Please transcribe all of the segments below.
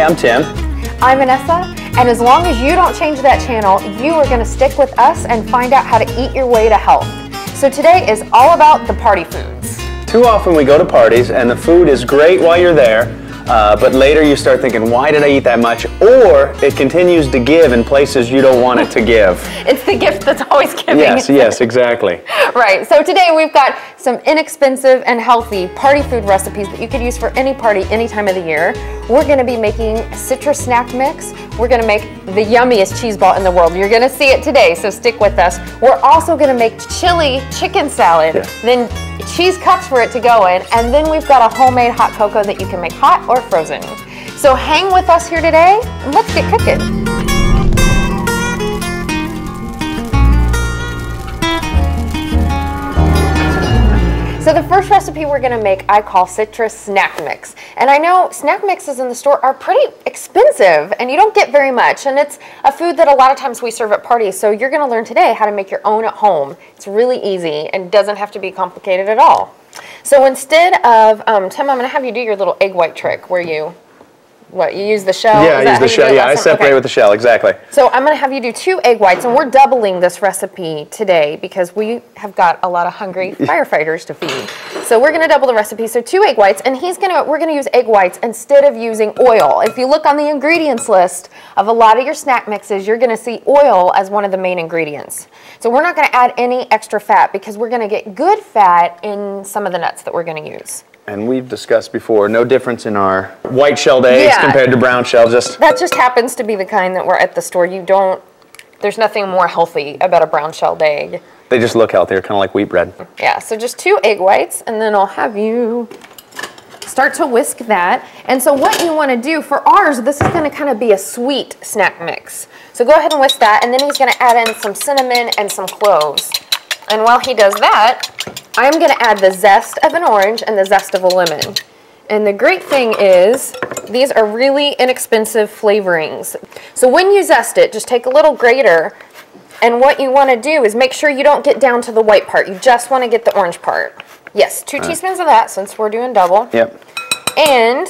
I'm Tim. I'm Annessa, and as long as you don't change that channel, you are going to stick with us and find out how to eat your way to health. So today is all about the party foods. Too often we go to parties and the food is great while you're there, but later you start thinking, why did I eat that much? Or it continues to give in places you don't want it to give. It's the gift that's always giving. Yes, exactly. Right, so today we've got some inexpensive and healthy party food recipes that you could use for any party, any time of the year. We're going to be making a citrus snack mix. We're going to make the yummiest cheese ball in the world. You're going to see it today, so stick with us. We're also going to make chili chicken salad, then cheese cups for it to go in, and then we've got a homemade hot cocoa that you can make hot or frozen. So hang with us here today, and let's get cooking. So the first recipe we're going to make I call citrus snack mix. And I know snack mixes in the store are pretty expensive and you don't get very much, and it's a food that a lot of times we serve at parties, so you're going to learn today how to make your own at home. It's really easy and doesn't have to be complicated at all. So instead of, Tim, I'm going to have you do your little egg white trick where you use the shell? Yeah, I use the shell. Yeah, I separate with the shell, exactly. So I'm going to have you do 2 egg whites, and we're doubling this recipe today because we have got a lot of hungry firefighters to feed. So we're going to double the recipe. So 2 egg whites, and we're going to use egg whites instead of using oil. If you look on the ingredients list of a lot of your snack mixes, you're going to see oil as one of the main ingredients. So we're not going to add any extra fat because we're going to get good fat in some of the nuts that we're going to use. And we've discussed before, no difference in our white-shelled eggs compared to brown-shelled. That just happens to be the kind that we're at the store. There's nothing more healthy about a brown-shelled egg. They just look healthier, kind of like wheat bread. Yeah, so just 2 egg whites, and then I'll have you start to whisk that. And so what you want to do for ours, this is going to kind of be a sweet snack mix. So go ahead and whisk that, and then he's going to add in some cinnamon and some cloves. And while he does that, I'm going to add the zest of an orange and the zest of a lemon. And the great thing is, these are really inexpensive flavorings. So when you zest it, just take a little grater, and what you want to do is make sure you don't get down to the white part. You just want to get the orange part. Yes, 2 teaspoons of that, since we're doing double. Yep. And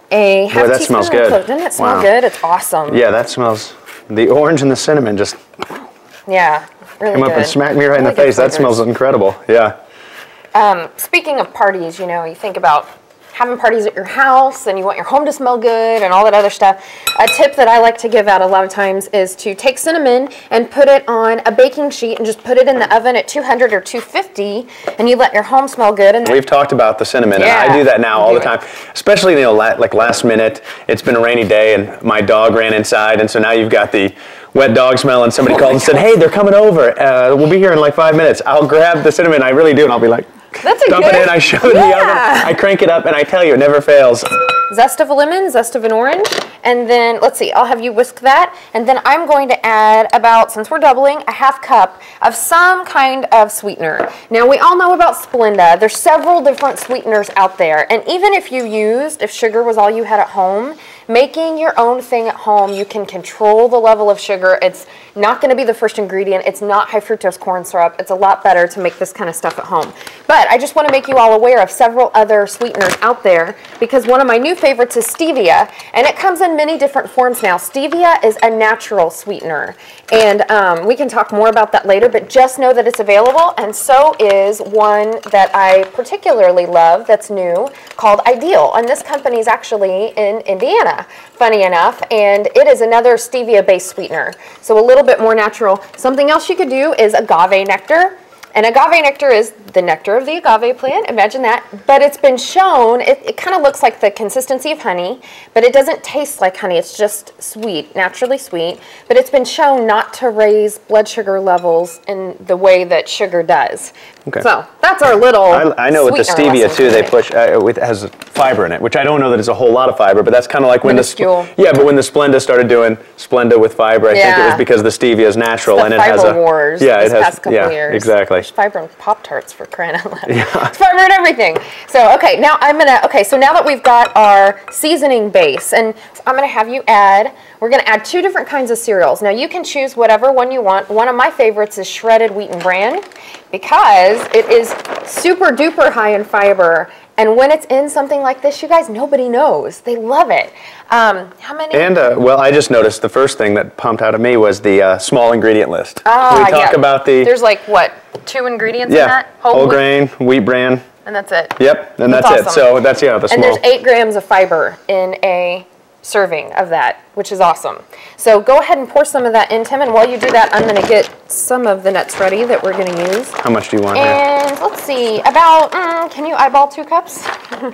a half that teaspoon smells of good. cloves. Doesn't it smell good? It's awesome. Yeah, that smells, the orange and the cinnamon just... Yeah, really come up and smack me right in the face. That smells incredible. Yeah. Speaking of parties, you know, you think about having parties at your house and you want your home to smell good and all that other stuff. A tip that I like to give out a lot of times is to take cinnamon and put it on a baking sheet and just put it in the oven at 200 or 250, and you let your home smell good. And we've talked about the cinnamon, and I do that now all the time, especially, you know, like last minute. It's been a rainy day and my dog ran inside, and so now you've got the wet dog smell, and somebody called and said, hey, they're coming over. We'll be here in like 5 minutes. I'll grab the cinnamon. I really do, and I'll be like, dump it in, I shove it in the oven, I crank it up, and I tell you, it never fails. Zest of a lemon, zest of an orange, and then, let's see, I'll have you whisk that, and then I'm going to add about, since we're doubling, a ½ cup of some kind of sweetener. Now, we all know about Splenda. There's several different sweeteners out there, and even if if sugar was all you had at home, making your own thing at home, you can control the level of sugar. It's not going to be the first ingredient. It's not high fructose corn syrup. It's a lot better to make this kind of stuff at home. But I just want to make you all aware of several other sweeteners out there, because one of my new favorites is stevia, and it comes in many different forms now. Stevia is a natural sweetener, and we can talk more about that later, but just know that it's available, and so is one that I particularly love that's new called Ideal, and this company is actually in Indiana, funny enough, and it is another stevia-based sweetener, so a little bit more natural. Something else you could do is agave nectar. And agave nectar is the nectar of the agave plant, imagine that, but it's been shown, it kind of looks like the consistency of honey, but it doesn't taste like honey, it's just sweet, naturally sweet, but it's been shown not to raise blood sugar levels in the way that sugar does. Okay. So that's our little I know with the stevia too, they push, it has fiber in it, which I don't know that it's a whole lot of fiber, but that's kind of like when but when the Splenda started doing Splenda with fiber, I think it was because the stevia is natural, and it has a wars it has past couple years. Exactly. There's fiber in Pop-Tarts, for crying out loud. Yeah. There's fiber in everything. So okay, now so now that we've got our seasoning base, and I'm gonna have you we're gonna add 2 different kinds of cereals. Now you can choose whatever one you want. One of my favorites is shredded wheat and bran, because it is super duper high in fiber And when it's in something like this, you guys, nobody knows. They love it. How many? And, well, I just noticed the first thing that pumped out of me was the small ingredient list. Can we talk about the... There's like, what, 2 ingredients in that? Whole grain, wheat bran. And that's it. Yep, and that's awesome. It. So that's, the small. And there's 8 grams of fiber in a serving of that, which is awesome. So go ahead and pour some of that in, Tim, and while you do that, I'm going to get some of the nuts ready that we're going to use. How much do you want And here? let's see, about, can you eyeball 2 cups?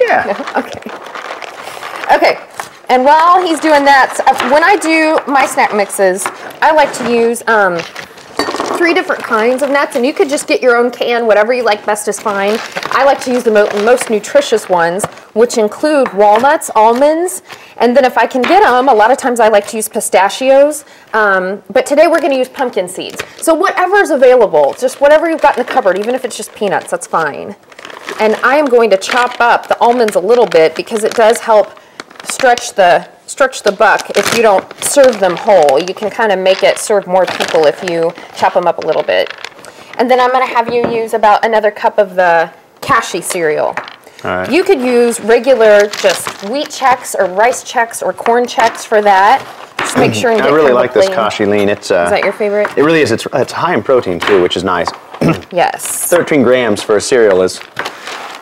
Yeah. No? Okay. Okay, and while he's doing that, when I do my snack mixes, I like to use 3 different kinds of nuts, and you could just get your own can, whatever you like best is fine. I like to use the most nutritious ones, which include walnuts, almonds, and then if I can get them, a lot of times I like to use pistachios, but today we're going to use pumpkin seeds. So whatever's available, just whatever you've got in the cupboard, even if it's just peanuts, that's fine. And I am going to chop up the almonds a little bit because it does help stretch the buck if you don't serve them whole. You can kind of make it serve more people if you chop them up a little bit. And then I'm going to have you use about another cup of the cashew cereal. All right. You could use regular just wheat checks or rice checks or corn checks for that. Just make sure and get I really kind of like this cashew lean. It's, is that your favorite? It really is. It's high in protein too, which is nice. Yes. 13 grams for a cereal is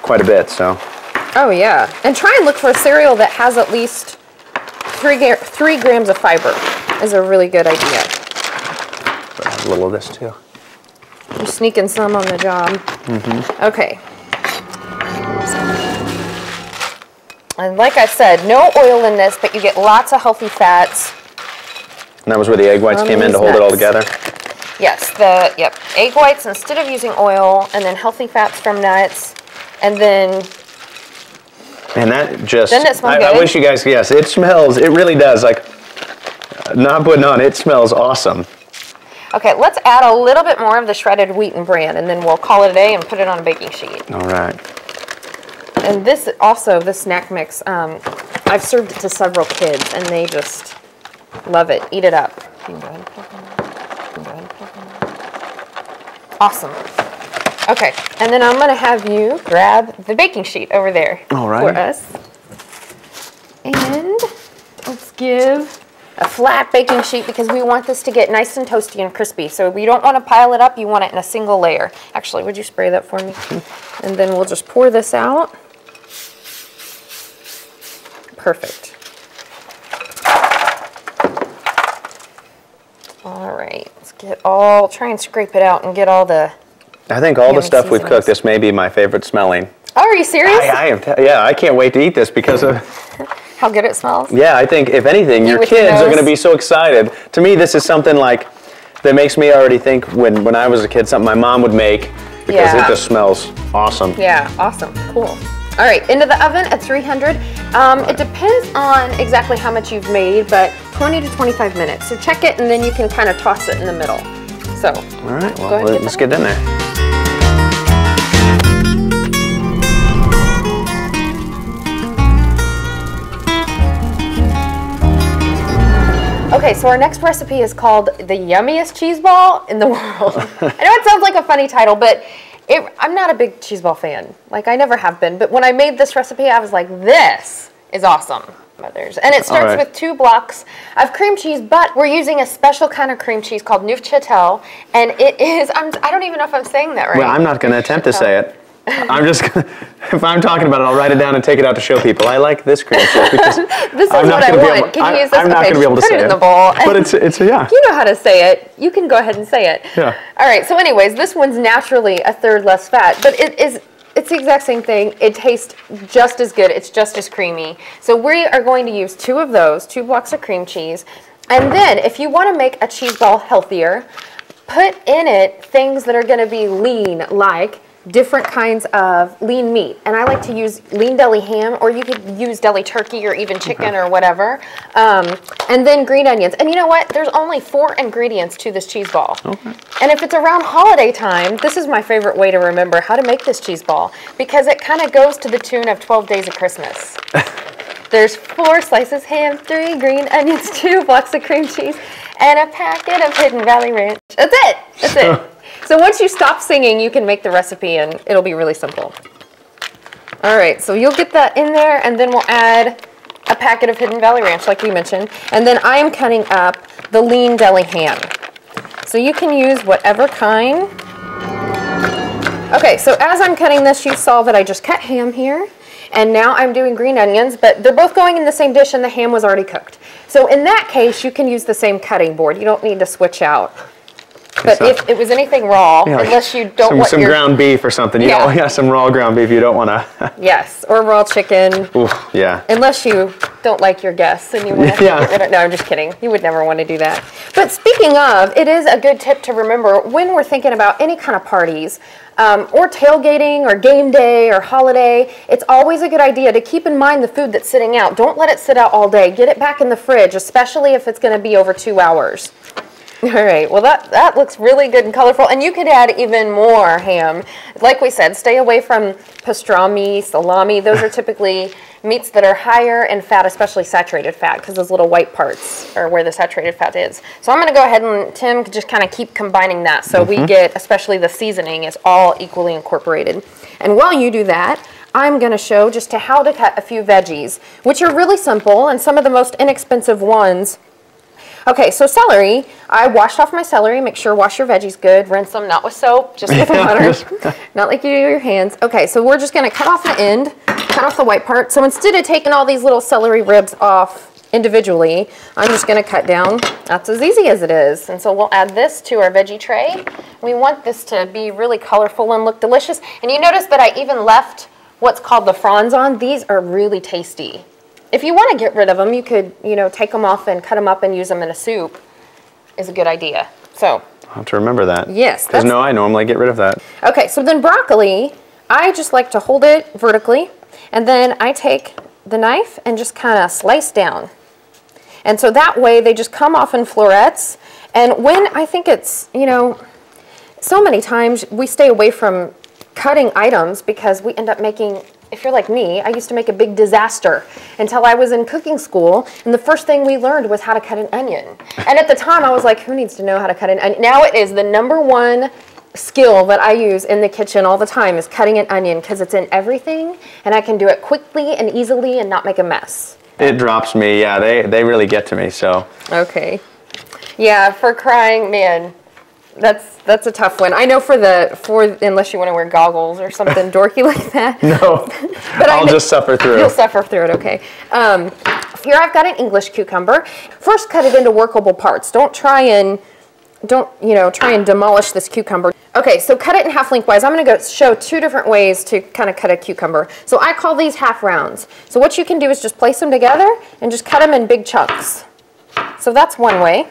quite a bit, so. Oh yeah, and try and look for a cereal that has at least 3 grams of fiber is a really good idea. A little of this too. You're sneaking some on the job. Okay. And like I said, no oil in this, but you get lots of healthy fats. And that was where the egg whites came in to hold it all together? Yes, egg whites instead of using oil, and then healthy fats from nuts, and then... And that just, doesn't it smell good? I wish you guys, yes, it smells, it really does, like, not putting on, it smells awesome. Okay, let's add a little bit more of the shredded wheat and bran, and then we'll call it a day and put it on a baking sheet. All right. And this also, this snack mix, I've served it to several kids, and they just love it. Eat it up. Awesome. Okay, and then I'm going to have you grab the baking sheet over there for us. And let's give a flat baking sheet because we want this to get nice and toasty and crispy. So we don't want to pile it up, you want it in a single layer. Actually, would you spray that for me? And then we'll just pour this out. Perfect. All right, let's get all, try and scrape it out and get all the... I think all the stuff we've cooked, this may be my favorite smelling. Oh, are you serious? I am, yeah, I can't wait to eat this because of... How good it smells? Yeah, I think, if anything, your kids are going to be so excited. To me, this is something like, that makes me already think when I was a kid, something my mom would make because it just smells awesome. Yeah, awesome, cool. All right, into the oven at 300. It depends on exactly how much you've made, but 20 to 25 minutes. So check it and then you can kind of toss it in the middle. So, all right, well, let's get in there. Okay, so our next recipe is called the yummiest cheese ball in the world. I know it sounds like a funny title, but I'm not a big cheese ball fan. Like, I never have been. But when I made this recipe, I was like, this is awesome. And it starts with 2 blocks of cream cheese, but we're using a special kind of cream cheese called Neufchâtel, and it is, I don't even know if I'm saying that right. Well, I'm not going to attempt to say it. I'm just gonna, if I'm talking about it, I'll write it down and take it out to show people. I like this cream cheese because this is what I want. Can you use this? I'm not going to be able to say it. Put it in the bowl. But it's yeah. You know how to say it. You can go ahead and say it. Yeah. All right. So, anyways, this one's naturally a third less fat, but it's the exact same thing. It tastes just as good. It's just as creamy. So we are going to use 2 of those, 2 blocks of cream cheese, and then if you want to make a cheese ball healthier, put in it things that are going to be lean, like different kinds of lean meat. And I like to use lean deli ham, or you could use deli turkey or even chicken or whatever. And then green onions. And you know what? There's only 4 ingredients to this cheese ball. Okay. And if it's around holiday time, this is my favorite way to remember how to make this cheese ball because it kind of goes to the tune of 12 Days of Christmas. There's 4 slices ham, 3 green onions, 2 blocks of cream cheese, and a packet of Hidden Valley Ranch. That's it. That's it. So once you stop singing, you can make the recipe and it'll be really simple. All right, so you'll get that in there, and then we'll add a packet of Hidden Valley Ranch, like we mentioned. And then I am cutting up the lean deli ham. So you can use whatever kind. Okay, so as I'm cutting this, you saw that I just cut ham here. And now I'm doing green onions, but they're both going in the same dish and the ham was already cooked. So in that case, you can use the same cutting board. You don't need to switch out. But if it was anything raw, yeah, unless you don't want some ground beef or something, you know, yeah, some raw ground beef, you don't want to. Yes, or raw chicken. Oof, yeah. Unless you don't like your guests and you want to get rid of. No, I'm just kidding. You would never want to do that. But speaking of, it is a good tip to remember when we're thinking about any kind of parties, or tailgating or game day or holiday. It's always a good idea to keep in mind the food that's sitting out. Don't let it sit out all day. Get it back in the fridge, especially if it's going to be over 2 hours. All right, well that looks really good and colorful, and you could add even more ham. Like we said, stay away from pastrami, salami. Those are typically meats that are higher in fat, especially saturated fat, because those little white parts are where the saturated fat is. So I'm going to go ahead and, Tim, just kind of keep combining that so we get, especially the seasoning, is all equally incorporated. And while you do that, I'm going to show just how to cut a few veggies, which are really simple and some of the most inexpensive ones. Okay, so celery, I washed off my celery. Make sure wash your veggies good. Rinse them, not with soap, just with water. Not like you do your hands. Okay, so we're just going to cut off the end, cut off the white part. So instead of taking all these little celery ribs off individually, I'm just going to cut down. That's as easy as it is. And so we'll add this to our veggie tray. We want this to be really colorful and look delicious. And you notice that I even left what's called the fronds on. These are really tasty. If you want to get rid of them, you could, you know, take them off and cut them up and use them in a soup. Is a good idea. So I'll have to remember that. Yes. Because no, I normally get rid of that. Okay, so then broccoli, I just like to hold it vertically, and then I take the knife and just kind of slice down. And so that way they just come off in florets. And when I think it's, you know, so many times we stay away from cutting items because we end up making, if you're like me, I used to make a big disaster until I was in cooking school, and the first thing we learned was how to cut an onion. And at the time I was like, who needs to know how to cut an onion? Now it is the #1 skill that I use in the kitchen all the time is cutting an onion, because it's in everything and I can do it quickly and easily and not make a mess. It drops me, yeah, they really get to me, so. Okay. Yeah, for crying, man. That's a tough one. I know for unless you want to wear goggles or something dorky like that. No, but I'll just suffer through. You'll suffer through it, okay. Here I've got an English cucumber. First, cut it into workable parts. Don't try and demolish this cucumber. Okay, so cut it in half lengthwise. I'm going to show 2 different ways to kind of cut a cucumber. So I call these half rounds. So what you can do is just place them together and just cut them in big chunks. So that's one way.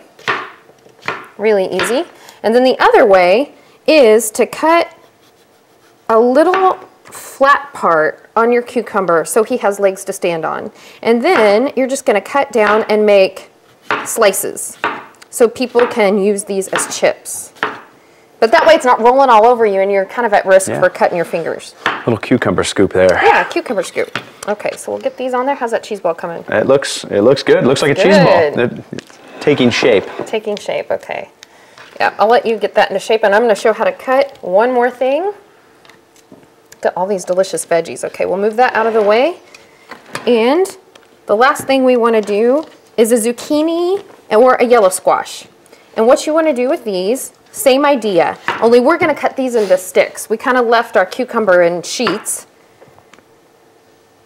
Really easy. And then the other way is to cut a little flat part on your cucumber so he has legs to stand on. And then you're just going to cut down and make slices so people can use these as chips. But that way it's not rolling all over you and you're kind of at risk for cutting your fingers. Little cucumber scoop there. Yeah, cucumber scoop. Okay, so we'll get these on there. How's that cheese ball coming? It looks good. It looks like a cheese ball. It's taking shape. Taking shape, okay. Yeah, I'll let you get that into shape, and I'm going to show how to cut one more thing. Got all these delicious veggies. Okay, we'll move that out of the way. And the last thing we want to do is a zucchini or a yellow squash. And what you want to do with these, same idea, only we're going to cut these into sticks. We kind of left our cucumber in sheets.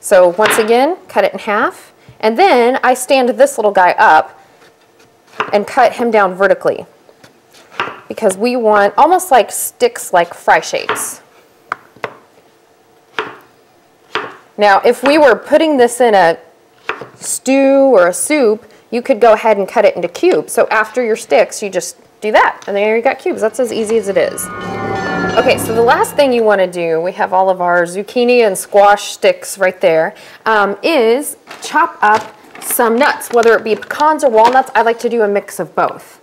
So once again, cut it in half. And then I stand this little guy up and cut him down vertically, because we want almost like sticks, like fry shapes. Now, if we were putting this in a stew or a soup, you could go ahead and cut it into cubes. So after your sticks, you just do that, and there you got cubes. That's as easy as it is. Okay, so the last thing you want to do, we have all of our zucchini and squash sticks right there, is chop up some nuts, whether it be pecans or walnuts. I like to do a mix of both.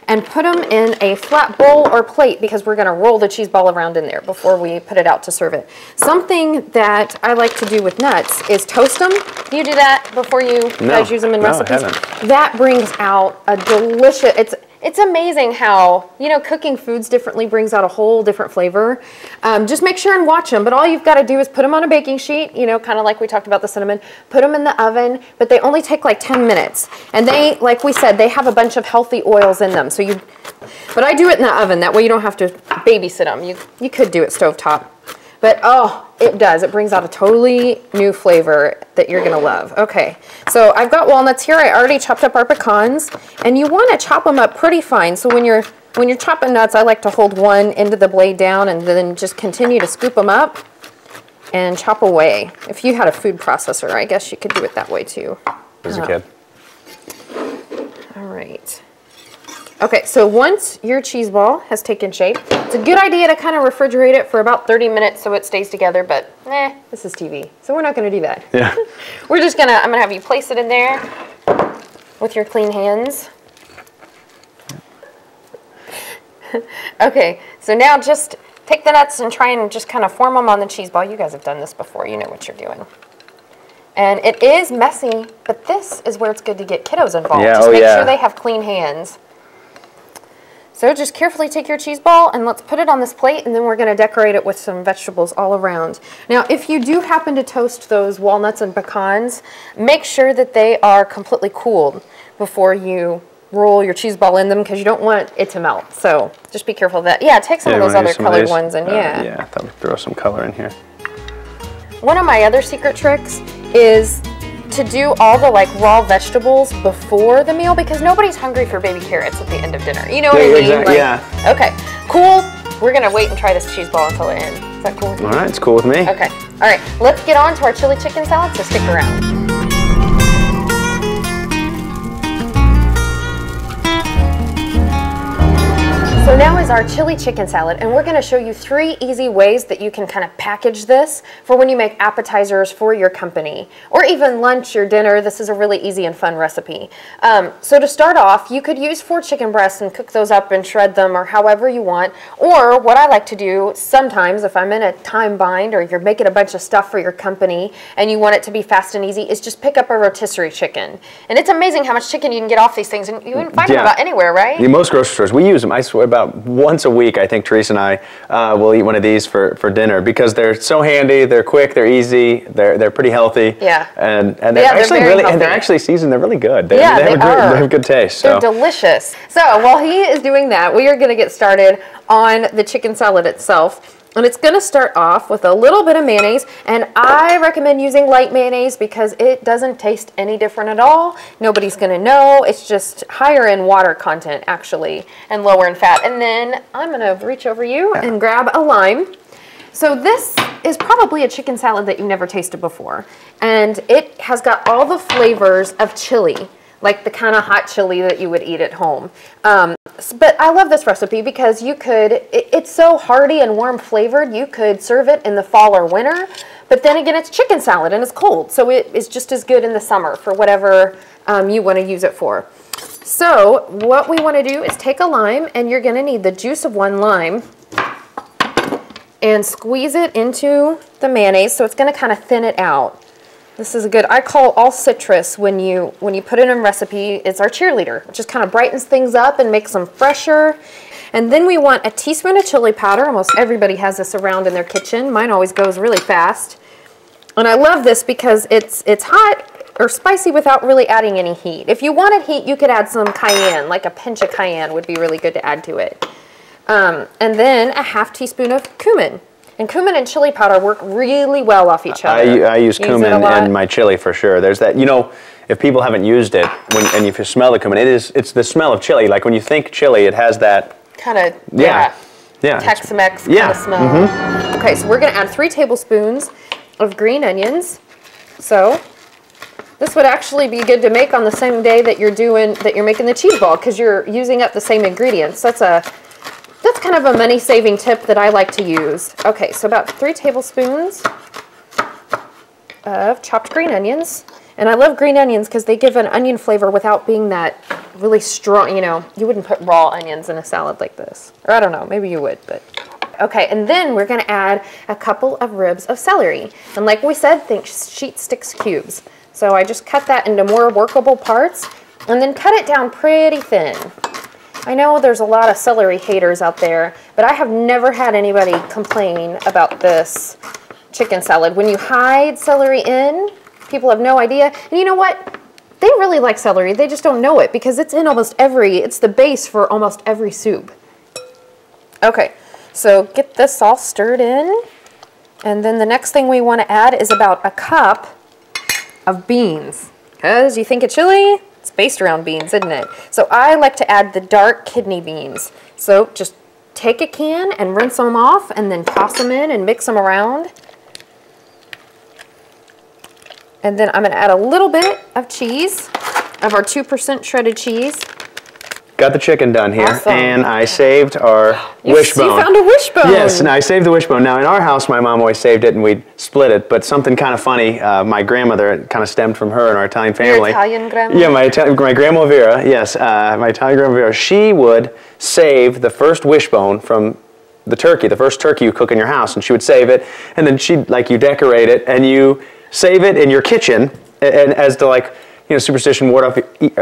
And put them in a flat bowl or plate, because we're going to roll the cheese ball around in there before we put it out to serve it. Something that I like to do with nuts is toast them. Do you do that before you guys use them in recipes? I haven't. That brings out a delicious, It's amazing how, you know, cooking foods differently brings out a whole different flavor. Just make sure and watch them, but all you've got to do is put them on a baking sheet, you know, kind of like we talked about the cinnamon, put them in the oven, but they only take like 10 minutes. And they, like we said, they have a bunch of healthy oils in them. So but I do it in the oven, that way you don't have to babysit them. You could do it stovetop. But oh, it does. It brings out a totally new flavor that you're gonna love. Okay, so I've got walnuts here. I already chopped up our pecans, and you want to chop them up pretty fine. So when you're chopping nuts, I like to hold one end of the blade down and then just continue to scoop them up and chop away. If you had a food processor, I guess you could do it that way too. As a kid. All right. Okay, so once your cheese ball has taken shape, it's a good idea to kind of refrigerate it for about 30 minutes so it stays together, but this is TV, so we're not gonna do that. Yeah. I'm gonna have you place it in there with your clean hands. Okay, so now just take the nuts and try and just kind of form them on the cheese ball. You guys have done this before, you know what you're doing. And it is messy, but this is where it's good to get kiddos involved. Yeah, just make sure they have clean hands. So just carefully take your cheese ball and let's put it on this plate, and then we're going to decorate it with some vegetables all around. Now, if you do happen to toast those walnuts and pecans, make sure that they are completely cooled before you roll your cheese ball in them, because you don't want it to melt. So just be careful of that. Yeah, take some of those other colored ones and yeah, I thought we'd throw some color in here. One of my other secret tricks is to do all the like raw vegetables before the meal, because nobody's hungry for baby carrots at the end of dinner. You know what I mean? Exactly, yeah. Okay, cool. We're gonna wait and try this cheese ball until the end. Is that cool with you? All right, it's cool with me. Okay, all right. Let's get on to our chili chicken salad, so stick around. So now is our chili chicken salad, and we're going to show you 3 easy ways that you can kind of package this for when you make appetizers for your company, or even lunch or dinner. This is a really easy and fun recipe. So to start off, you could use 4 chicken breasts and cook those up and shred them, or however you want. Or what I like to do sometimes, if I'm in a time bind or you're making a bunch of stuff for your company and you want it to be fast and easy, is just pick up a rotisserie chicken. And it's amazing how much chicken you can get off these things, and you can find them about anywhere, right? In most grocery stores, we use them, I swear, about once a week. I think Teresa and I will eat one of these for dinner, because they're so handy, they're quick, they're easy, they're pretty healthy. Yeah. And they're actually really healthy. And they're actually seasoned, they're really good. They have a good taste. They're delicious. So while he is doing that, we are going to get started on the chicken salad itself. And it's going to start off with a little bit of mayonnaise, and I recommend using light mayonnaise because it doesn't taste any different at all. Nobody's going to know. It's just higher in water content, actually, and lower in fat. And then I'm going to reach over you and grab a lime. So this is probably a chicken salad that you've never tasted before, and it has got all the flavors of chili, like the kind of hot chili that you would eat at home. But I love this recipe because you could, it's so hearty and warm flavored, you could serve it in the fall or winter, but then again, it's chicken salad and it's cold, so it is just as good in the summer for whatever you want to use it for. So what we want to do is take a lime, and you're going to need the juice of 1 lime, and squeeze it into the mayonnaise, so it's going to kind of thin it out. This is a good, I call all citrus when you put it in a recipe, it's our cheerleader. It just kind of brightens things up and makes them fresher. And then we want a teaspoon of chili powder. Almost everybody has this around in their kitchen. Mine always goes really fast. And I love this because it's hot or spicy without really adding any heat. If you wanted heat, you could add some cayenne, like a pinch of cayenne would be really good to add to it. And then a ½ teaspoon of cumin. And cumin and chili powder work really well off each other. I use cumin in my chili for sure. There's that, you know, if people haven't used it, and if you smell the cumin, it's the smell of chili. Like when you think chili, it has that kind of, Tex-Mex kind of smell. Mm-hmm. Okay, so we're going to add 3 tablespoons of green onions. So this would actually be good to make on the same day that you're making the cheese ball, because you're using up the same ingredients. That's kind of a money-saving tip that I like to use. Okay, so about 3 tablespoons of chopped green onions. And I love green onions because they give an onion flavor without being that really strong, you know. You wouldn't put raw onions in a salad like this. Or I don't know, maybe you would, but. Okay, and then we're gonna add a couple of ribs of celery. And like we said, think sheet sticks cubes. So I just cut that into more workable parts and then cut it down pretty thin. I know there's a lot of celery haters out there, but I have never had anybody complain about this chicken salad. When you hide celery in, people have no idea. And you know what? They really like celery. They just don't know it because it's in almost every, it's the base for almost every soup. Okay, so get this all stirred in. And then the next thing we want to add is about a cup of beans. Because you think of chili, it's based around beans, isn't it? So I like to add the dark kidney beans. So just take a can and rinse them off and then toss them in and mix them around. And then I'm going to add a little bit of cheese, of our 2% shredded cheese. Got the chicken done here, Awesome. And I saved our wishbone. You found a wishbone. Yes, and I saved the wishbone. Now, in our house, my mom always saved it, and we'd split it. But something kind of funny, my grandmother, it kind of stemmed from her and our Italian family. Your Italian grandma? Yeah, my grandma Vera, yes, my Italian grandma Vera. She would save the first wishbone from the turkey, the first turkey you cook in your house, and she would save it, and then she'd, like, you decorate it, and you save it in your kitchen, and as to, like, you know, superstition, ward off the evil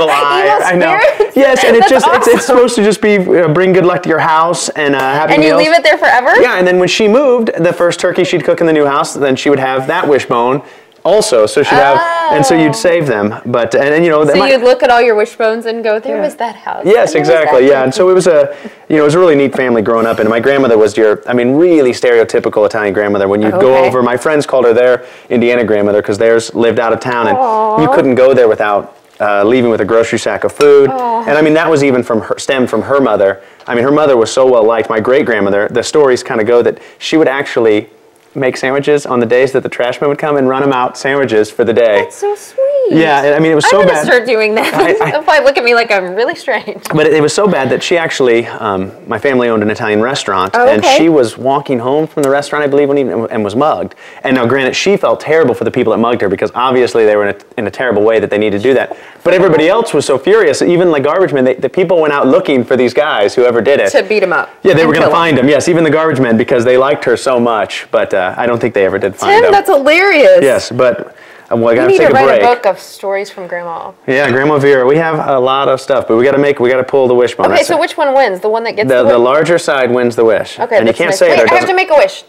eye. I know. Yes, and it's supposed to just be bring good luck to your house and happy meals. And you leave it there forever? Yeah, and then when she moved, the first turkey she'd cook in the new house, then she would have that wishbone also. So she'd have, and so you'd save them. But and you know, so you'd look at all your wishbones and go, there was that house. Yes, exactly. Yeah, and so it was a, you know, it was a really neat family growing up. And my grandmother was your, I mean, really stereotypical Italian grandmother. When you'd go over, my friends called her their Indiana grandmother because theirs lived out of town, and you couldn't go there without leaving with a grocery sack of food. And I mean, that was even from her, stemmed from her mother. I mean, her mother was so well liked. My great grandmother, the stories kind of go that she would actually make sandwiches on the days that the trash man would come and run them out sandwiches for the day. That's so sweet. Yeah, I mean, it was so bad. I'm going to start doing that. They'll probably look at me like I'm really strange. But it was so bad that she actually, my family owned an Italian restaurant, and she was walking home from the restaurant, I believe, and was mugged. And now, granted, she felt terrible for the people that mugged her because obviously they were in a terrible way that they needed to do that. But everybody else was so furious, even like garbage men, the people went out looking for these guys, whoever did it. To beat them up. Yeah, they were going to find them. Yes, even the garbage men, because they liked her so much. But I don't think they ever did find them. Tim, that's hilarious. Yes, but well, I got to take a break. You need to write a book of stories from Grandma. Yeah, Grandma Vera. We have a lot of stuff, but we got to pull the wishbone. Okay, so which one wins? The one that gets the wish? The larger side wins the wish. Okay, and you can't say it. Wait, I have to make a wish.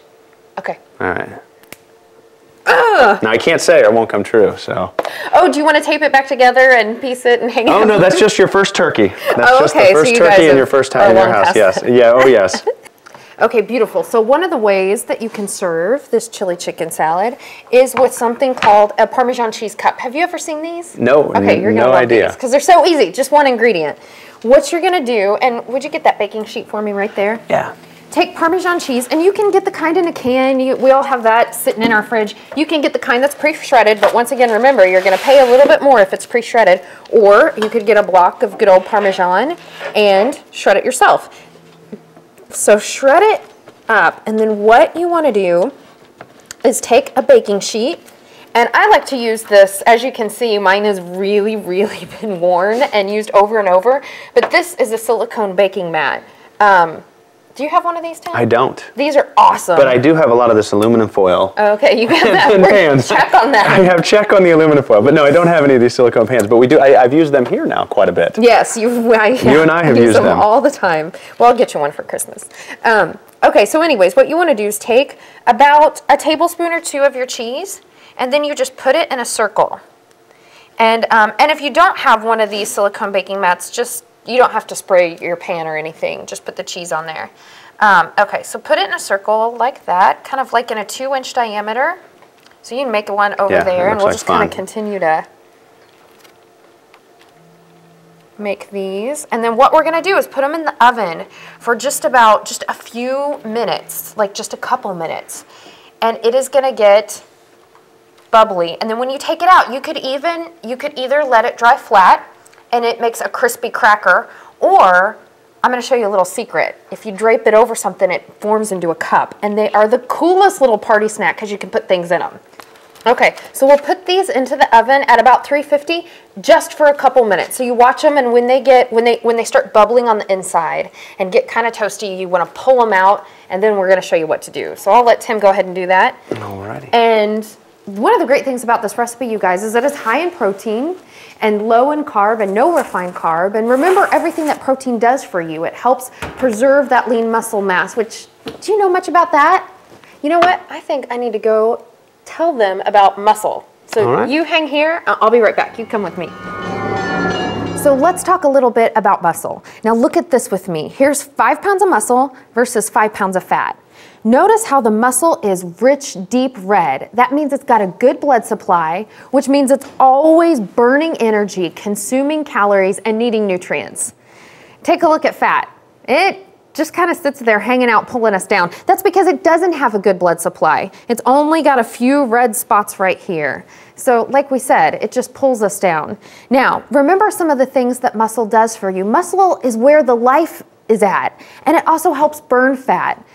Okay. All right. Now I can't say it; it won't come true. So. Oh, do you want to tape it back together and piece it and hang it? Oh no, that's just your first turkey. That's just the first turkey in your first time in your house. Yes. Yeah. Oh yes. Okay, beautiful. So one of the ways that you can serve this chili chicken salad is with something called a Parmesan cheese cup. Have you ever seen these? No. Okay, you're gonna love these because they're so easy. Just one ingredient. What you're gonna do, and would you get that baking sheet for me right there? Yeah. Take Parmesan cheese, and you can get the kind in a can. We all have that sitting in our fridge. You can get the kind that's pre-shredded, but once again, remember, you're gonna pay a little bit more if it's pre-shredded, or you could get a block of good old Parmesan and shred it yourself. So shred it up, and then what you want to do is take a baking sheet, and I like to use this. As you can see, mine has really, really been worn and used over and over, but this is a silicone baking mat. Do you have one of these, Tim? I don't. These are awesome. But I do have a lot of this aluminum foil. Okay, you have that. And pans. Check on that. I have check on the aluminum foil, but no, I don't have any of these silicone pans. But we do. I've used them here now quite a bit. Yes, you and I have used them all the time. Well, I'll get you one for Christmas. Okay, so anyways, what you want to do is take about a tablespoon or two of your cheese, and then you just put it in a circle. And if you don't have one of these silicone baking mats, you don't have to spray your pan or anything. Just put the cheese on there. Okay, so put it in a circle like that, kind of like in a 2-inch diameter. So you can make one over there, and we'll just kind of continue to make these. And then what we're going to do is put them in the oven for just a few minutes, like just a couple minutes. And it is going to get bubbly. And then when you take it out, you could either let it dry flat, and it makes a crispy cracker, or I'm going to show you a little secret. If you drape it over something, it forms into a cup, and they are the coolest little party snack because you can put things in them. Okay, so we'll put these into the oven at about 350 just for a couple minutes. So you watch them, and when they start bubbling on the inside and get kind of toasty, you want to pull them out, and then we're going to show you what to do. So I'll let Tim go ahead and do that. Alrighty. And one of the great things about this recipe, you guys, is that it's high in protein and low in carb and no refined carb. And remember everything that protein does for you. It helps preserve that lean muscle mass, which, do you know much about that? You know what? I think I need to go tell them about muscle. So you hang here. I'll be right back. You come with me. So let's talk a little bit about muscle. Now look at this with me. Here's 5 pounds of muscle versus 5 pounds of fat. Notice how the muscle is rich, deep red. That means it's got a good blood supply, which means it's always burning energy, consuming calories, and needing nutrients. Take a look at fat. It just kind of sits there hanging out, pulling us down. That's because it doesn't have a good blood supply. It's only got a few red spots right here. So like we said, it just pulls us down. Now, remember some of the things that muscle does for you. Muscle is where the life is at, and it also helps burn fat.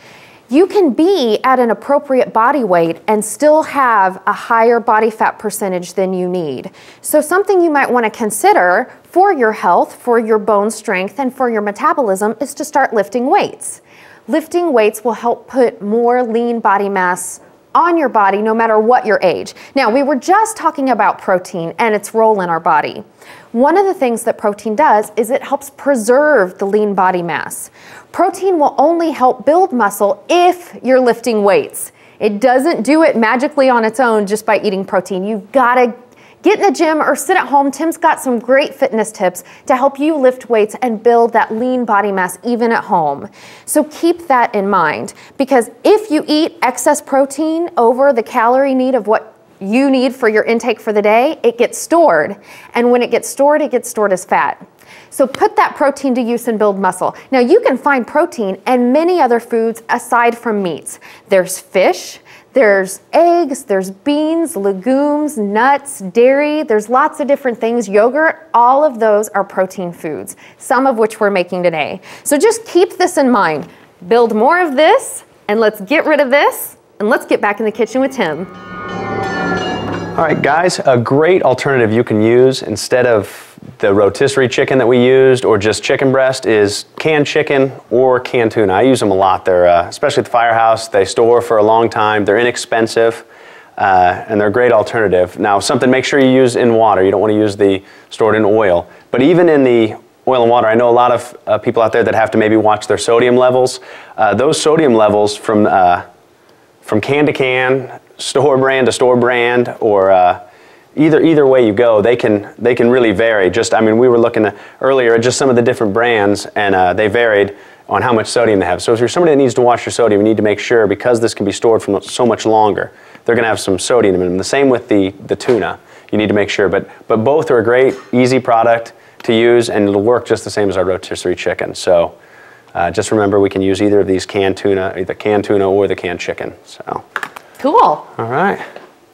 You can be at an appropriate body weight and still have a higher body fat percentage than you need. So something you might want to consider for your health, for your bone strength, and for your metabolism is to start lifting weights. Lifting weights will help put more lean body mass on your body no matter what your age. Now, we were just talking about protein and its role in our body. One of the things that protein does is it helps preserve the lean body mass. Protein will only help build muscle if you're lifting weights. It doesn't do it magically on its own just by eating protein. You've got to get in the gym or sit at home. Tim's got some great fitness tips to help you lift weights and build that lean body mass even at home. So keep that in mind, because if you eat excess protein over the calorie need of what you need for your intake for the day, it gets stored. And when it gets stored as fat. So put that protein to use and build muscle. Now you can find protein in many other foods aside from meats. There's fish, there's eggs, there's beans, legumes, nuts, dairy. There's lots of different things. Yogurt, all of those are protein foods, some of which we're making today. So just keep this in mind. Build more of this, and let's get rid of this, and let's get back in the kitchen with Tim. All right, guys, a great alternative you can use instead of the rotisserie chicken that we used or just chicken breast is canned chicken or canned tuna. I use them a lot. They're, especially at the firehouse, they store for a long time. They're inexpensive, and they're a great alternative. Now, make sure you use in water. You don't want to use the stored in oil. But even in the oil and water, I know a lot of people out there that have to maybe watch their sodium levels. Those sodium levels from can to can, store brand to store brand, or either way you go, they can really vary. We were looking earlier at just some of the different brands, and they varied on how much sodium they have. So if you're somebody that needs to watch your sodium, you need to make sure, because this can be stored for so much longer, they're going to have some sodium in them. The same with the tuna. You need to make sure, but both are a great, easy product to use, and it'll work just the same as our rotisserie chicken. So just remember, we can use either of these canned tuna, either canned tuna or the canned chicken. So. Cool. All right.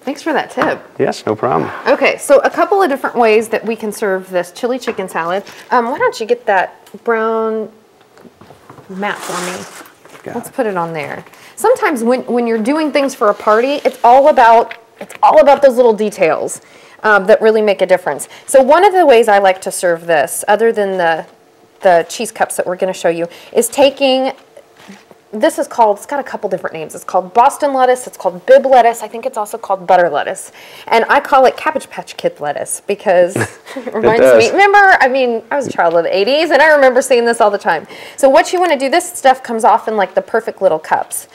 Thanks for that tip. Yes, no problem. Okay, so a couple of different ways that we can serve this chili chicken salad. Why don't you get that brown mat for me? Let's put it on there. Sometimes when you're doing things for a party, it's all about those little details that really make a difference. So one of the ways I like to serve this, other than the cheese cups that we're going to show you, is taking. This is called, it's got a couple different names. It's called Boston lettuce, it's called Bib lettuce, I think it's also called butter lettuce. And I call it Cabbage Patch Kid lettuce because it reminds me, remember, I was a child of the 80s and I remember seeing this all the time. So what you want to do, this stuff comes off in like the perfect little cups.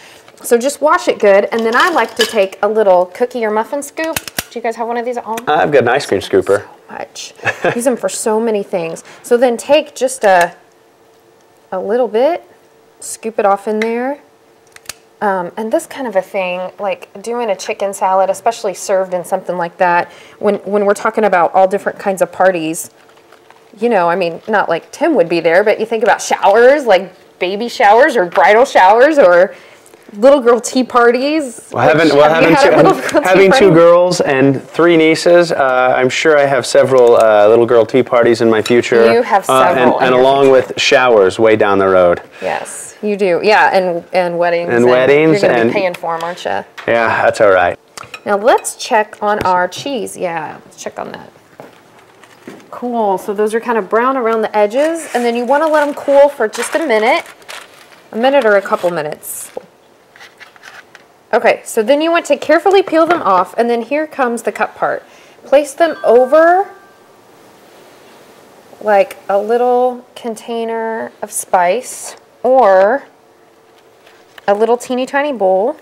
So just wash it good, and then I like to take a little cookie or muffin scoop. Do you guys have one of these at home? I've got an ice cream scooper. So much. Use them for so many things. So then take just a little bit, scoop it off in there. And this kind of a thing, like doing a chicken salad, especially served in something like that, when we're talking about all different kinds of parties, not like Tim would be there, but you think about showers, like baby showers or bridal showers or little girl tea parties. Having two girls and 3 nieces, I'm sure I have several little girl tea parties in my future. You have several. And along with showers way down the road. Yes. You do, yeah, and weddings. And weddings. You're going to be paying for them, aren't you? Yeah, that's all right. Now let's check on our cheese. Yeah, let's check on that. Cool, so those are kind of brown around the edges, and then you want to let them cool for just a minute or a couple minutes. Okay, so then you want to carefully peel them off, and then here comes the cup part. Place them over like a little container of spice or a little teeny tiny bowl,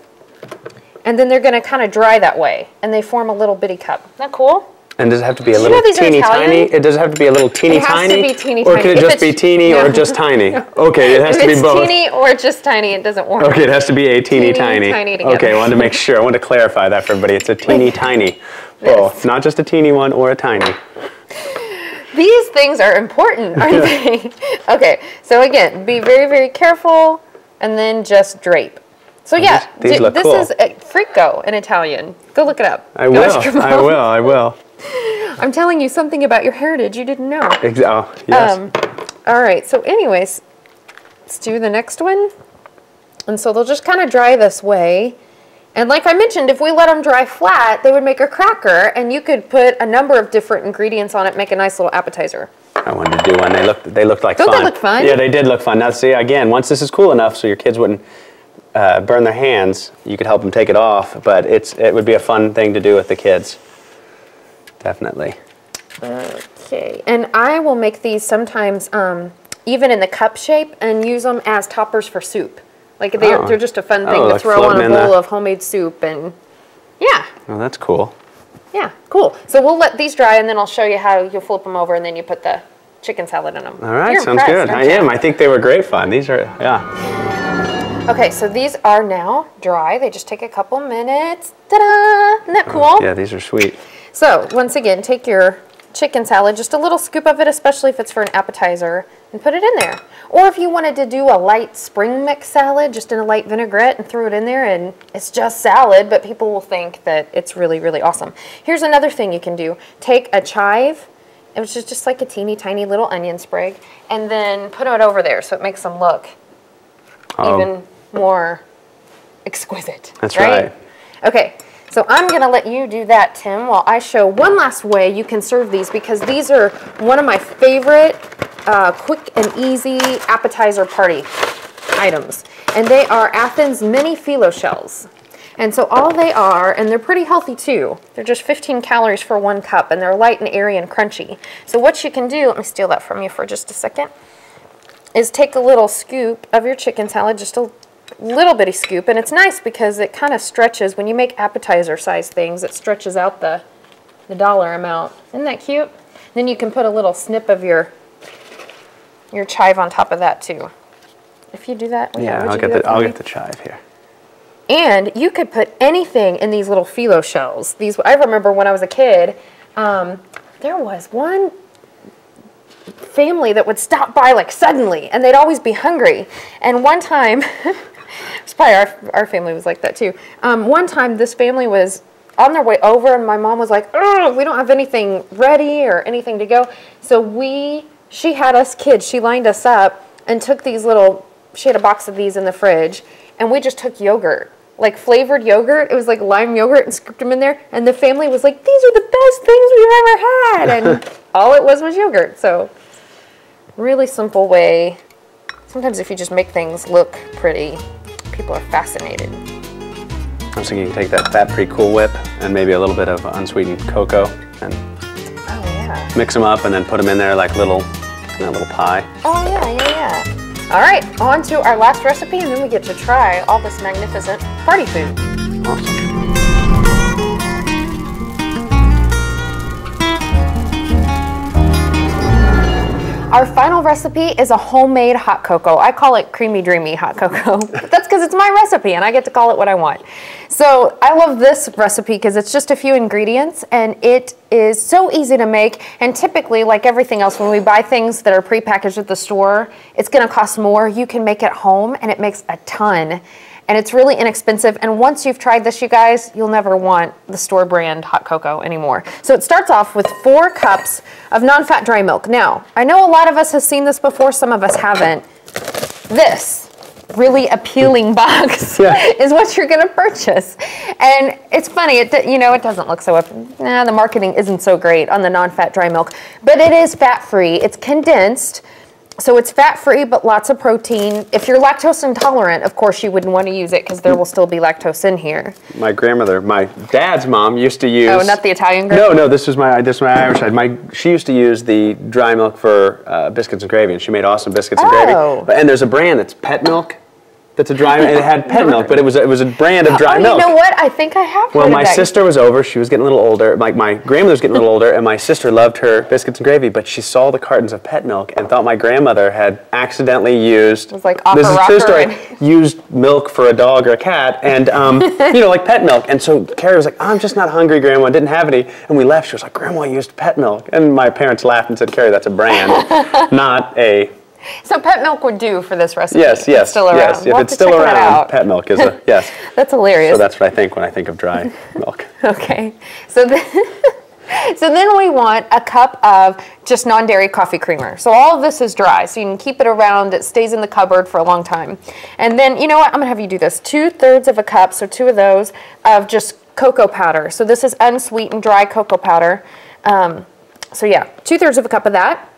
and then they're going to kind of dry that way, and they form a little bitty cup. Isn't that cool? And does it have to be a little teeny tiny? It does have to be a little teeny tiny? It has to be teeny tiny. Or tiny. can it just be teeny or just tiny? Okay, it has to be both. If it's teeny or just tiny, it doesn't work. Okay, it has to be a teeny tiny. Okay, I wanted to make sure. I wanted to clarify that for everybody. It's a teeny tiny bowl, not just a teeny one or a tiny. These things are important, aren't they? Okay, so again, be very, very careful, and then just drape. So yeah, these look cool. This is frico in Italian. Go look it up. I will. I'm telling you something about your heritage you didn't know. Oh, yes. All right, so anyways, let's do the next one. And so they'll just kind of dry this way. And like I mentioned, if we let them dry flat, they would make a cracker, and you could put a number of different ingredients on it, make a nice little appetizer. I wanted to do one. They looked like fun. Don't they look fun? Yeah, they did look fun. Now see, again, once this is cool enough so your kids wouldn't burn their hands, you could help them take it off, but it would be a fun thing to do with the kids. Definitely. Okay, and I will make these sometimes even in the cup shape and use them as toppers for soup. Like they're just a fun thing to throw on a bowl of homemade soup, and yeah. Oh, that's cool. Yeah, cool. So we'll let these dry, and then I'll show you how you flip them over, and then you put the chicken salad in them. All right, sounds good. I am. I think they were great fun. These are, yeah. Okay, so these are now dry. They just take a couple minutes. Ta-da! Isn't that cool? Yeah, these are sweet. So once again, take your chicken salad, just a little scoop of it, especially if it's for an appetizer, and put it in there. Or if you wanted to do a light spring mix salad, just in a light vinaigrette and throw it in there, and it's just salad, but people will think that it's really, really awesome. Here's another thing you can do. Take a chive, which is just like a teeny tiny little onion sprig, and then put it over there so it makes them look even more exquisite. That's right. Okay. So I'm going to let you do that, Tim, while I show one last way you can serve these, because these are one of my favorite quick and easy appetizer party items. And they are Athens mini phyllo shells. And so all they are, and they're pretty healthy too, they're just 15 calories for 1 cup, and they're light and airy and crunchy. So what you can do, let me steal that from you for just a second, is take a little scoop of your chicken salad, just a little bitty scoop, and it's nice because it kind of stretches. When you make appetizer size things, it stretches out the dollar amount. Isn't that cute? Then you can put a little snip of your chive on top of that too. If you do that, yeah, I'll get the chive here. And you could put anything in these little phyllo shells. These, I remember when I was a kid, there was one family that would stop by like suddenly, and they'd always be hungry. And one time, it's probably our family was like that too. One time this family was on their way over, and my mom was like, "Oh, we don't have anything ready or anything to go." So she had us kids, she lined us up and took these little, she had a box of these in the fridge, and we just took yogurt, like flavored yogurt. It was like lime yogurt, and scooped them in there. And the family was like, "These are the best things we've ever had." And all it was yogurt. So really simple way. Sometimes if you just make things look pretty, people are fascinated. I was thinking you take that fat-free Cool Whip and maybe a little bit of unsweetened cocoa and mix them up and then put them in there like a little pie. Oh yeah. All right, on to our last recipe, and then we get to try all this magnificent party food. Awesome. Our final recipe is a homemade hot cocoa. I call it creamy dreamy hot cocoa. That's because it's my recipe and I get to call it what I want. So I love this recipe because it's just a few ingredients and it is so easy to make. And typically, like everything else, when we buy things that are prepackaged at the store, it's going to cost more. You can make it home and it makes a ton. And it's really inexpensive. And once you've tried this, you guys, you'll never want the store brand hot cocoa anymore. So it starts off with 4 cups of non-fat dry milk. Now, I know a lot of us have seen this before, some of us haven't. This really appealing box is what you're gonna purchase. And it's funny, it doesn't look so, the marketing isn't so great on the non-fat dry milk, but it is fat-free, it's condensed, So it's fat-free, but lots of protein. If you're lactose intolerant, of course, you wouldn't want to use it because there will still be lactose in here. My grandmother, my dad's mom, used to use... Oh, not the Italian grandma? No, this was my Irish side. She used to use the dry milk for biscuits and gravy, and she made awesome biscuits and gravy. And there's a brand that's Pet Milk. That's a dry milk. It had pet milk, but it was a brand of dry milk. You know what? I think I have heard Well, of my that. sister was over. She was getting a little older. Like my grandmother was getting a little older, and my sister loved her biscuits and gravy. But she saw the cartons of pet milk and thought my grandmother had accidentally used. It was like this is a true story. and- Used milk for a dog or a cat, and you know, like pet milk. And so Carrie was like, "I'm just not hungry, Grandma. Didn't have any." And we left. She was like, "Grandma used pet milk," and my parents laughed and said, "Carrie, that's a brand, not a." So pet milk would do for this recipe. Yes, It's still around. yes. If it's still around, pet milk is a yes. That's hilarious. So that's what I think when I think of dry milk. Okay. So then we want a cup of just non-dairy coffee creamer. So all of this is dry, so you can keep it around. It stays in the cupboard for a long time. And then, you know what? I'm going to have you do this. 2/3 of a cup, so 2 of those, of just cocoa powder. So this is unsweetened dry cocoa powder. So yeah, 2/3 of a cup of that.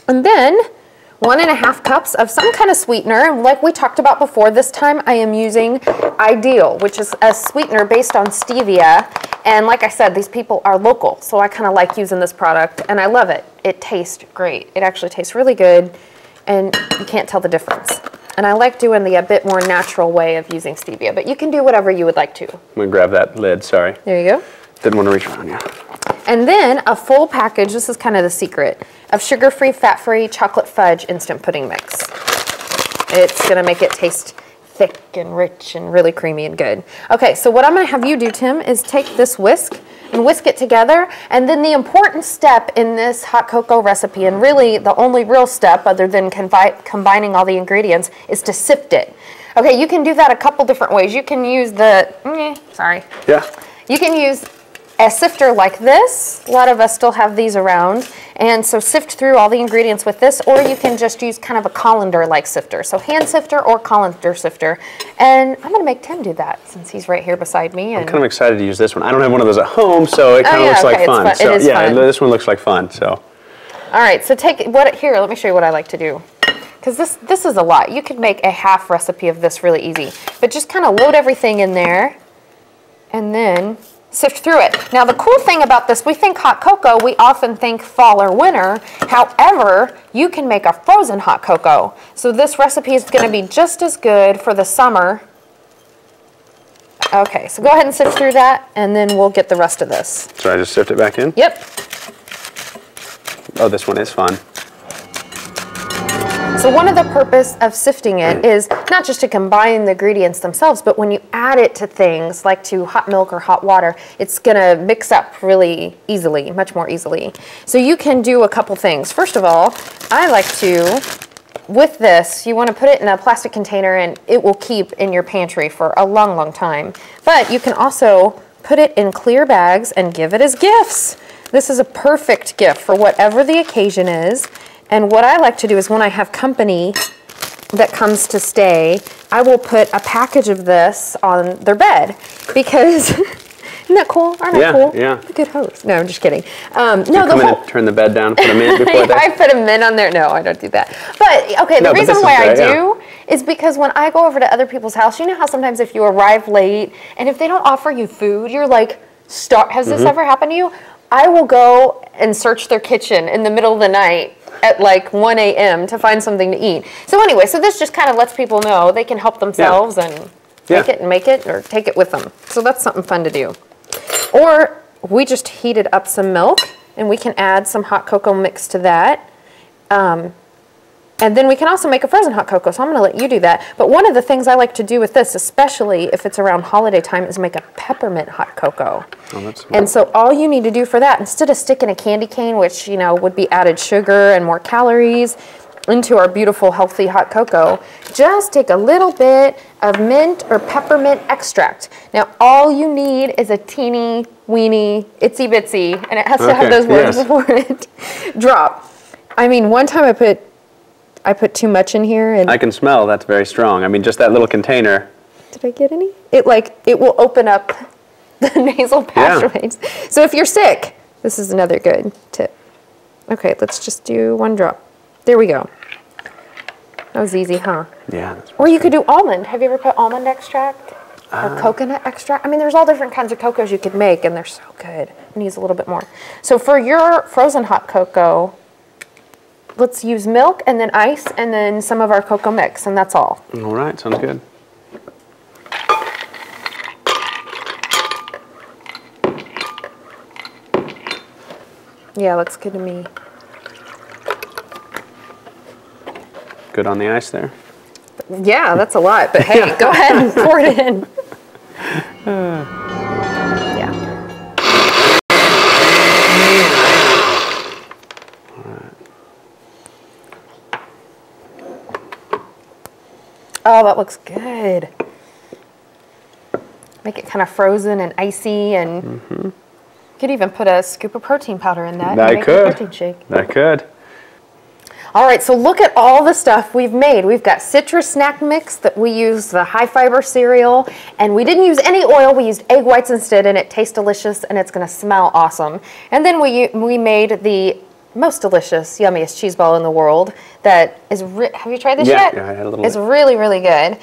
And then 1.5 cups of some kind of sweetener. Like we talked about before, this time I am using Ideal, which is a sweetener based on stevia. And like I said, these people are local, so I kind of like using this product, and I love it. It tastes great. It actually tastes really good, and you can't tell the difference. And I like doing the a bit more natural way of using stevia, but you can do whatever you would like to. I'm going to grab that lid, sorry. There you go. Didn't want to reach around you. And then a full package, this is kind of the secret, of sugar-free, fat-free chocolate fudge instant pudding mix. It's going to make it taste thick and rich and really creamy and good. Okay, so what I'm going to have you do, Tim, is take this whisk and whisk it together. And then the important step in this hot cocoa recipe, and really the only real step other than combining all the ingredients, is to sift it. Okay, you can do that a couple different ways. You can use the, Yeah. You can use a sifter like this. A lot of us still have these around. And so sift through all the ingredients with this, or you can just use kind of a colander-like sifter. So hand sifter or colander sifter. And I'm gonna make Tim do that since he's right here beside me. And I'm kind of excited to use this one. I don't have one of those at home, so it kind of looks like fun. So, it is fun. this one looks like fun, so. All right, so here, let me show you what I like to do. Because this is a lot. You could make a half recipe of this really easy. But just kind of load everything in there and then sift through it. Now the cool thing about this, we think hot cocoa, we often think fall or winter. However, you can make a frozen hot cocoa. So this recipe is going to be just as good for the summer. Okay, so go ahead and sift through that, and then we'll get the rest of this. So I just sift it back in? Yep. Oh, this one is fun. So one of the purpose of sifting it is not just to combine the ingredients themselves, but when you add it to things like to hot milk or hot water, it's gonna mix up really easily, much more easily. So you can do a couple things. First of all, I like to, with this, you wanna put it in a plastic container and it will keep in your pantry for a long, long time. But you can also put it in clear bags and give it as gifts. This is a perfect gift for whatever the occasion is. And what I like to do is when I have company that comes to stay, I will put a package of this on their bed because, isn't that cool? Aren't I cool? Yeah. I'm a good host. No, I'm just kidding. You come in and turn the bed down, put a mint before that? I put a mint on there. No, I don't do that. But, okay, the reason why I do is because when I go over to other people's house, you know how sometimes if you arrive late and if they don't offer you food, you're like, has this ever happened to you? I will go and search their kitchen in the middle of the night at like 1 a.m. to find something to eat. So anyway, so this just kind of lets people know they can help themselves and make it or take it with them. So that's something fun to do. Or we just heated up some milk and we can add some hot cocoa mix to that. And then we can also make a frozen hot cocoa, so I'm going to let you do that. But one of the things I like to do with this, especially if it's around holiday time, is make a peppermint hot cocoa. Oh, that's and so all you need to do for that, instead of sticking a candy cane, which, you know, would be added sugar and more calories, into our beautiful, healthy hot cocoa, just take a little bit of mint or peppermint extract. Now, all you need is a teeny, weeny, itsy bitsy, and it has to have those words before it, drop. I mean, one time I put too much in here, and I can smell that's very strong. I mean, just that little container. Did I get any? It will open up the nasal passageways. So if you're sick, this is another good tip. Okay, let's just do 1 drop. There we go. That was easy, huh? Yeah. Or you could do almond. Have you ever put almond extract or coconut extract? I mean, there's all different kinds of cocos you could make, and they're so good. I'm gonna use a little bit more. So for your frozen hot cocoa, let's use milk and then ice and then some of our cocoa mix, and that's all. All right, sounds good. Yeah, looks good to me. Good on the ice there. Yeah, that's a lot, but hey, go ahead and pour it in. Yeah. Oh, that looks good. Make it kind of frozen and icy, and you could even put a scoop of protein powder in that. I and could. Make a protein shake. I could. All right, so look at all the stuff we've made. We've got citrus snack mix that we use the high fiber cereal, and we didn't use any oil. We used egg whites instead, and it tastes delicious, and it's going to smell awesome. And then we made the most delicious, yummiest cheese ball in the world. That is, have you tried this yet? Yeah, I had a little It's bit. really, really good.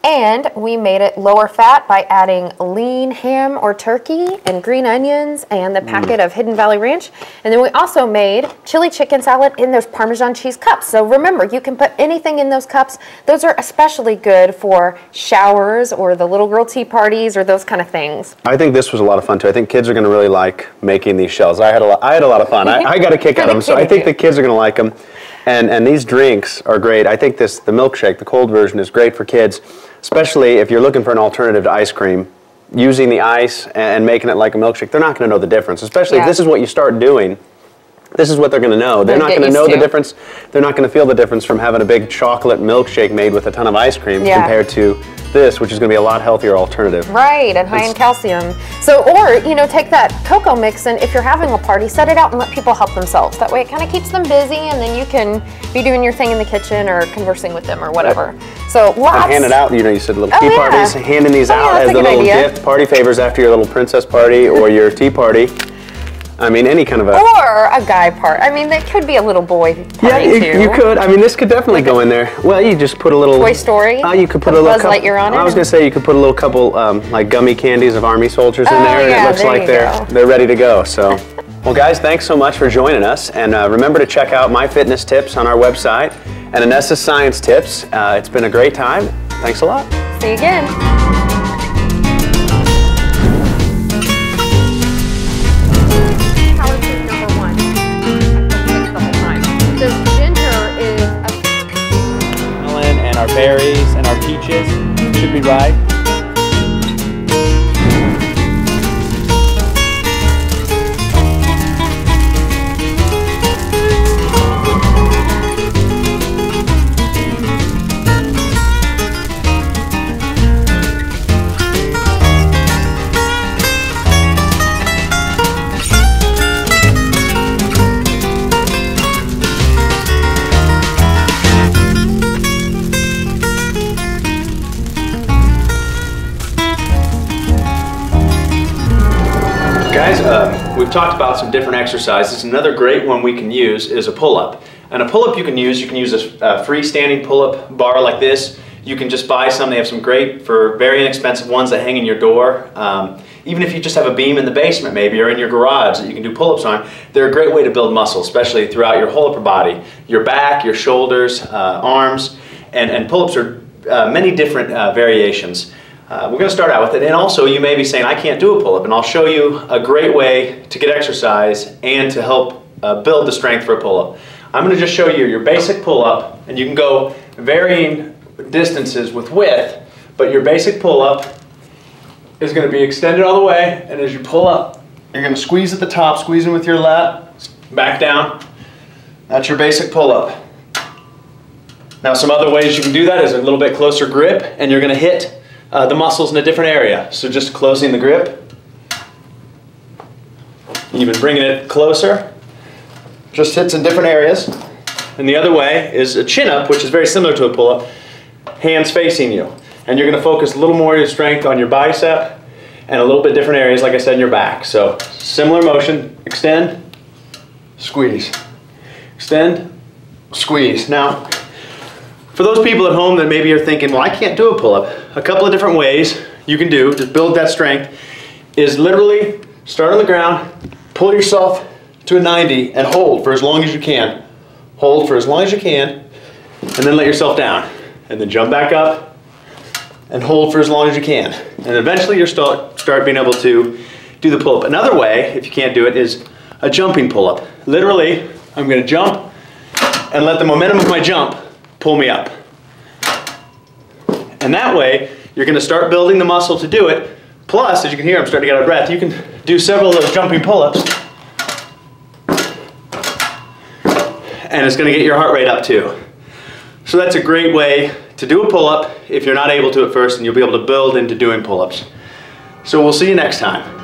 And we made it lower fat by adding lean ham or turkey and green onions and the packet of Hidden Valley Ranch. And then we also made chili chicken salad in those Parmesan cheese cups. So remember, you can put anything in those cups. Those are especially good for showers or the little girl tea parties or those kind of things. I think this was a lot of fun too. I think kids are going to really like making these shells. I had a lot of fun. I got a kick out of them, so I think the kids are going to like them. And these drinks are great. I think the milkshake, the cold version, is great for kids, especially if you're looking for an alternative to ice cream. Using the ice and making it like a milkshake, they're not going to know the difference, especially if this is what you start doing. This is what they're going to know. They're not going to know the difference. They're not going to feel the difference from having a big chocolate milkshake made with a ton of ice cream compared to this, which is going to be a lot healthier alternative. Right, and high in calcium. So, or, you know, take that cocoa mix, and if you're having a party, set it out and let people help themselves. That way it kind of keeps them busy, and then you can be doing your thing in the kitchen or conversing with them or whatever. So lots. And hand it out, you know, you said little tea parties, handing these out as the little gift party favors after your little princess party or your tea party. I mean, any kind of a... Or a guy part. I mean, that could be a little boy party too. You could. I mean, this could definitely go in there. Well, you just put a little... Toy Story? You could put a little... Buzz Lightyear on it? I was going to say you could put a little couple, like, gummy candies of Army soldiers in there, and it looks like they're ready to go, so... Well, guys, thanks so much for joining us, and remember to check out My Fitness Tips on our website and Annessa's Science Tips. It's been a great time. Thanks a lot. See you again. Our berries and our peaches should be ripe. Guys, we've talked about some different exercises. Another great one we can use is a pull-up. And a pull-up you can use a freestanding pull-up bar like this. You can just buy some. They have some great, for very inexpensive ones that hang in your door. Even if you just have a beam in the basement maybe, or in your garage that you can do pull-ups on, they're a great way to build muscle, especially throughout your whole upper body. Your back, your shoulders, arms, and pull-ups are many different variations. We're going to start out with it, and also you may be saying, I can't do a pull-up, and I'll show you a great way to get exercise and to help build the strength for a pull-up. I'm going to just show you your basic pull-up, and you can go varying distances with width, but your basic pull-up is going to be extended all the way, and as you pull up, you're going to squeeze at the top, squeezing with your lat, back down. That's your basic pull-up. Now some other ways you can do that is a little bit closer grip, and you're going to hit the muscles in a different area. So just closing the grip, even bringing it closer, just hits in different areas. And the other way is a chin-up, which is very similar to a pull-up, hands facing you. And you're going to focus a little more of your strength on your bicep and a little bit different areas, like I said, in your back. So similar motion, extend, squeeze, extend, squeeze. Now, For those people at home that maybe are thinking, well, I can't do a pull-up, a couple of different ways you can do to build that strength is literally start on the ground, pull yourself to a 90 and hold for as long as you can. Hold for as long as you can, and then let yourself down. And then jump back up and hold for as long as you can. And eventually you'll start being able to do the pull-up. Another way, if you can't do it, is a jumping pull-up. Literally, I'm gonna jump and let the momentum of my jump pull me up. And that way, you're gonna start building the muscle to do it. Plus, as you can hear, I'm starting to get out of breath. You can do several of those jumping pull-ups. And it's gonna get your heart rate up too. So that's a great way to do a pull-up if you're not able to at first, and you'll be able to build into doing pull-ups. So we'll see you next time.